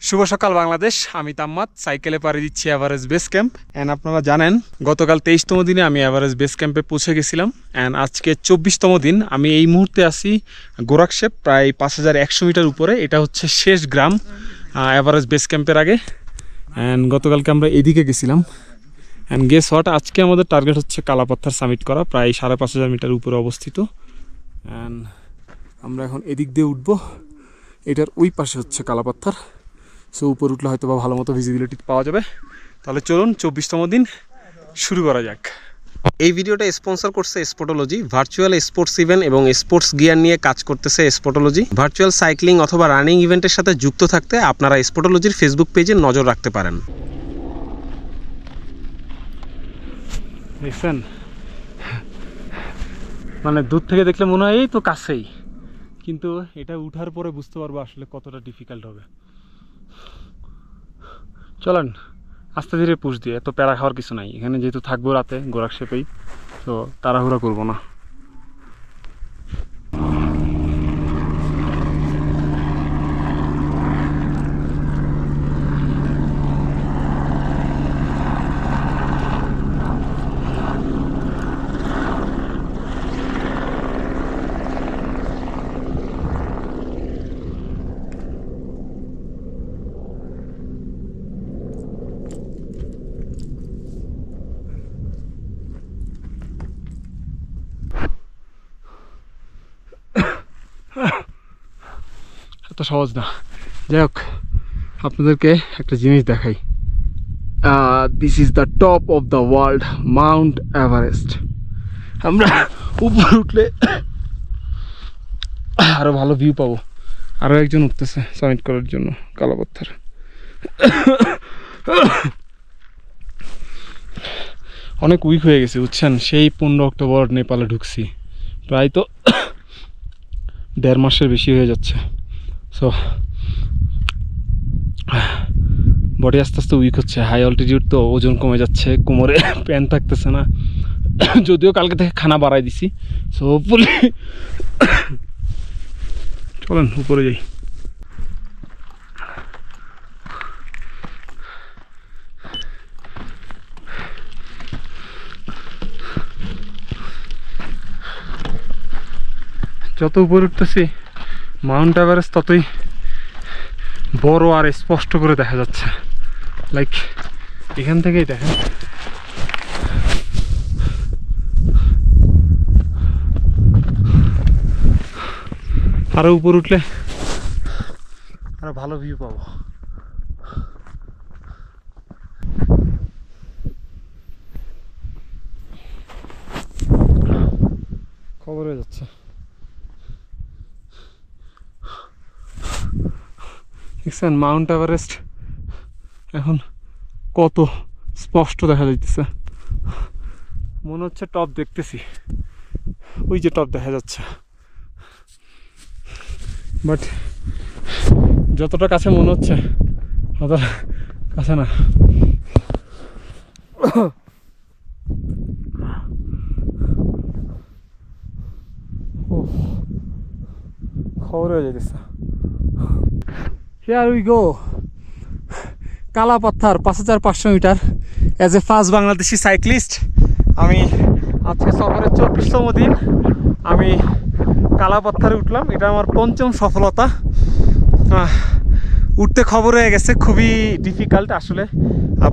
শুভ সকাল বাংলাদেশ। আমি তাম্মাদ সাইকেলে পাড়ি দিচ্ছি এভারেস্ট বেস ক্যাম্প। অ্যান্ড আপনারা জানেন গতকাল 23তম দিনে আমি এভারেস্ট বেস ক্যাম্পে পৌঁছে গেছিলাম। অ্যান্ড আজকে 24তম দিন। আমি এই মুহূর্তে আছি গোরাকশেপ, প্রায় 5100 মিটার উপরে। এটা হচ্ছে শেষ গ্রাম এভারেস্ট বেস ক্যাম্পের আগে। অ্যান্ড গতকালকে আমরা এদিকে গেছিলাম। অ্যান্ড গেস হোয়াট, আজকে আমাদের টার্গেট হচ্ছে কালাপাত্থার সামিট করা, প্রায় 5500 মিটার উপরে অবস্থিত। অ্যান্ড আমরা এখন এদিক দিয়ে উঠবো। এটার ওই পাশে হচ্ছে কালাপাত্থার। সো উপর উঠলে হয়তো বা ভালো মতো ভিজিবিলিটি পাওয়া যাবে। তাহলে চলুন 24তম দিন শুরু করা যাক। এই ভিডিওটা স্পন্সর করছে স্পোর্টোলজি। ভার্চুয়াল স্পোর্টস ইভেন্ট এবং স্পোর্টস গিয়ার নিয়ে কাজ করতেছে স্পোর্টোলজি। ভার্চুয়াল সাইক্লিং অথবা রানিং ইভেন্টের সাথে যুক্ত থাকতে আপনারা স্পোর্টোলজির ফেসবুক পেজে নজর রাখতে পারেন। দেখছেন, মানে দূর থেকে দেখলে মনে হয় এই তো কাছেই, কিন্তু এটা উঠার পরে বুঝতে পারবো আসলে কতটা ডিফিকাল্ট হবে। চলেন আস্তে ধীরে পুশ দিয়ে, এত প্যারা খাওয়ার কিছু নাই। এখানে যেহেতু থাকবো রাতে গোরাকশেপেই, তো তাড়াহুড়া করবো না। এত সহজ না। যাই হোক, আপনাদেরকে একটা জিনিস দেখাই। This is the top of the world, Mount Everest. আমরা উপরে উঠলে আরো ভালো ভিউ পাবো। আরো একজন উঠতেছে সামিট করার জন্য কালাপাত্থার। অনেক উইক হয়ে গেছে বুঝছেন। সেই 15 অক্টোবর নেপালে ঢুকছি, প্রায় তো 1.5 মাসের বেশি হয়ে যাচ্ছে। সো বডি আস্তে আস্তে উইক হচ্ছে। হাই অল্টিটিউড তো ওজন কমে যাচ্ছে, কোমরে প্যান থাকতেছে না। যদিও কালকে থেকে খানা বাড়াই দিছি। সো হোপফুলি চলেন উপরে যাই। যত উপরে উঠতেছি মাউন্ট এভারেস্ট ততই বড় আর স্পষ্ট করে দেখা যাচ্ছে। লাইক এখান থেকেই দেখেন, আরো উপর উঠলে আরো ভালো ভিউ পাবো। খবর হয়ে যাচ্ছে। দেখছেন মাউন্ট এভারেস্ট এখন কত স্পষ্ট দেখা যাইতেছে। মনে হচ্ছে টপ দেখতেছি, ওই যে টপ দেখা যাচ্ছে। বাট যতটা কাছে মনে হচ্ছে অতটা কাছে না। খবর হয়ে যাইতেছে। Here we go, কালাপাত্থার 5500 মিটার। As a first Bangladeshi cyclist আমি আজকে সফরের 24তম দিন আমি কালাপাত্থারে উঠলাম। এটা আমার 5ম সফলতা। উঠতে খবর হয়ে গেছে খুবই ডিফিকাল্ট আসলে।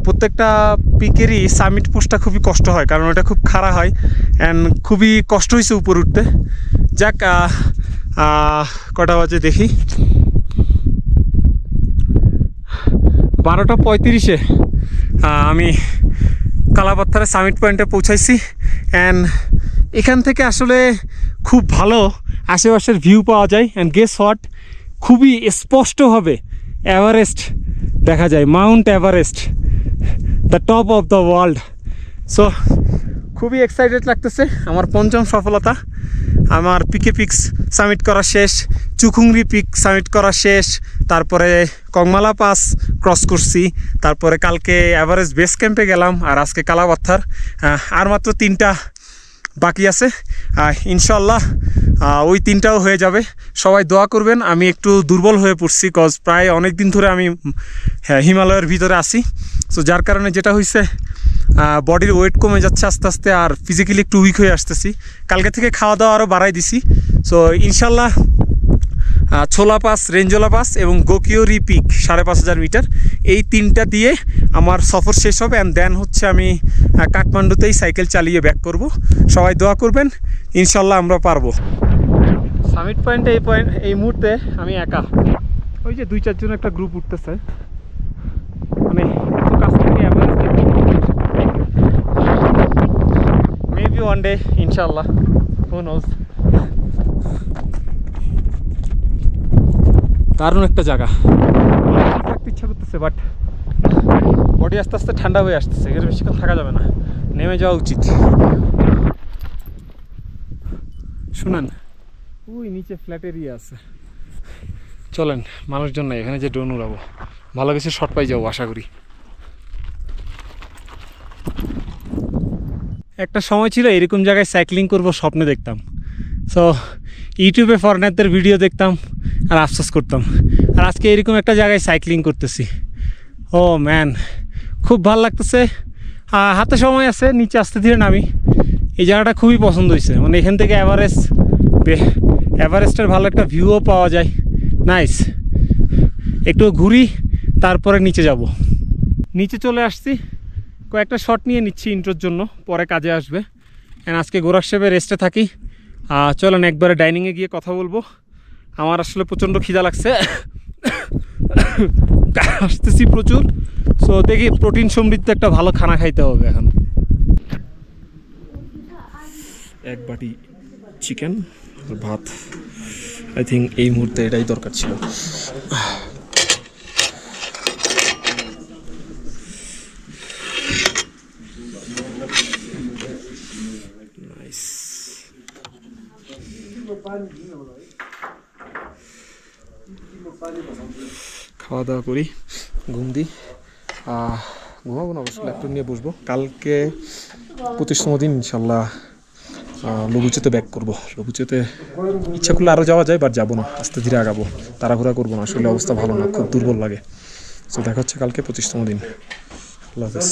প্রত্যেকটা পিকেরই সামিট পুশটা খুবই কষ্ট হয়, কারণ ওটা খুব খাড়া হয়। অ্যান্ড খুবই কষ্ট হয়েছে উপর উঠতে। যাক, কটা বাজে দেখি, 12:35 আমি কালাপাত্থারের সামিট পয়েন্টে পৌঁছাইছি। অ্যান্ড এখান থেকে আসলে খুব ভালো আশেপাশের ভিউ পাওয়া যায়। অ্যান্ড গেস হোয়াট, খুবই স্পষ্টভাবে এভারেস্ট দেখা যায়, Mount Everest, the top of the world. So খুবই এক্সাইটেড লাগতেছে। আমার 5ম সফলতা। আমার পিকে পিক্স সামিট করা শেষ, চুখুংরি পিক সামিট করা শেষ, তারপরে কংমালা পাস ক্রস করছি, তারপরে কালকে এভারেস্ট বেস ক্যাম্পে গেলাম, আর আজকে কালাপাত্থার। আর মাত্র 3টা বাকি আছে, ইনশাল্লাহ ওই 3টাও হয়ে যাবে। সবাই দোয়া করবেন। আমি একটু দুর্বল হয়ে পড়ছি, কজ প্রায় অনেক দিন ধরে আমি হিমালয়ের ভিতরে আসি। সো যার কারণে যেটা হয়েছে বডির ওয়েট কমে যাচ্ছে আস্তে আস্তে, আর ফিজিক্যালি একটু উইক হয়ে আসতেছি। কালকে থেকে খাওয়া দাওয়া আরও বাড়াই দিছি। সো ইনশাল্লাহ ছোলা পাস, রেঞ্জোলা পাস এবং গোকিওরি পিক 5,500 মিটার, এই 3টা দিয়ে আমার সফর শেষ হবে। অ্যান্ড দেন হচ্ছে আমি কাঠমান্ডুতেই সাইকেল চালিয়ে ব্যাক করব। সবাই দোয়া করবেন, ইনশাল্লাহ আমরা পারবো। সামিট পয়েন্টে এই মুহূর্তে আমি একা। ওই যে 2-4 জন একটা গ্রুপ উঠতেছে, মানে এত কাছ থেকে অ্যাভারেজ মেবি ওয়ান ডে ইনশাল্লাহ, হু নোজ। দারুণ একটা জায়গা, থাকতে ইচ্ছা করতেছে, বাট বডি আস্তে আস্তে ঠান্ডা হয়ে আসতেছে, এখানে বেশিক্ষণ থাকা যাবে না, নেমে যাওয়া উচিত। শুনেন, ওই নিচে ফ্ল্যাট এরিয়া আছে, চলেন। মানুষজন নাই এখানে, যে ড্রোন উড়াবো, ভালো কিছু শট পাই যাবো আশা করি। একটা সময় ছিল এরকম জায়গায় সাইক্লিং করবো স্বপ্নে দেখতাম। সো ইউটিউবে ফরেনারদের ভিডিও দেখতাম আর আফসোস করতাম, আর আজকে এরকম একটা জায়গায় সাইক্লিং করতেছি। ও ম্যান, খুব ভালো লাগতেছে। হাতে সময় আছে, নিচে আস্তে ধীরে নামি। এই জায়গাটা খুবই পছন্দ হয়েছে, মানে এখান থেকে এভারেস্টের ভালো একটা ভিউও পাওয়া যায়। নাইস। একটু ঘুরি, তারপরে নিচে যাব। নিচে চলে আসছি, কয়েকটা শট নিয়ে নিচ্ছি ইন্ট্রোর জন্য, পরে কাজে আসবে। অ্যান্ড আজকে গোরাকশেপে রেস্টে থাকি। চলেন একবারে ডাইনিংয়ে গিয়ে কথা বলবো। আমার আসলে প্রচণ্ড খিদা লাগছে, আসতেছি প্রচুর। সো দেখি প্রোটিন সমৃদ্ধ একটা ভালো খানা খাইতে হবে এখন। এক বাটি চিকেন আর ভাত, আই থিঙ্ক এই মুহূর্তে এটাই দরকার ছিল। খাওয়া দাওয়া করি, ঘুম দিই। ঘুমাবো না, অবশ্যই ল্যাপটপ নিয়ে বসবো। কালকে 25তম দিন, ইনশাল্লাহ লবুচেতে ব্যাক করবো। লবুচেতে ইচ্ছা করলে আরও যাওয়া যায়, বাট যাবো না, আস্তে ধীরে আগাবো, তাড়াহুড়া করবো না। আসলে অবস্থা ভালো না, খুব দুর্বল লাগে। সো দেখা হচ্ছে কালকে 25তম দিন। আল্লাহ হাফেজ।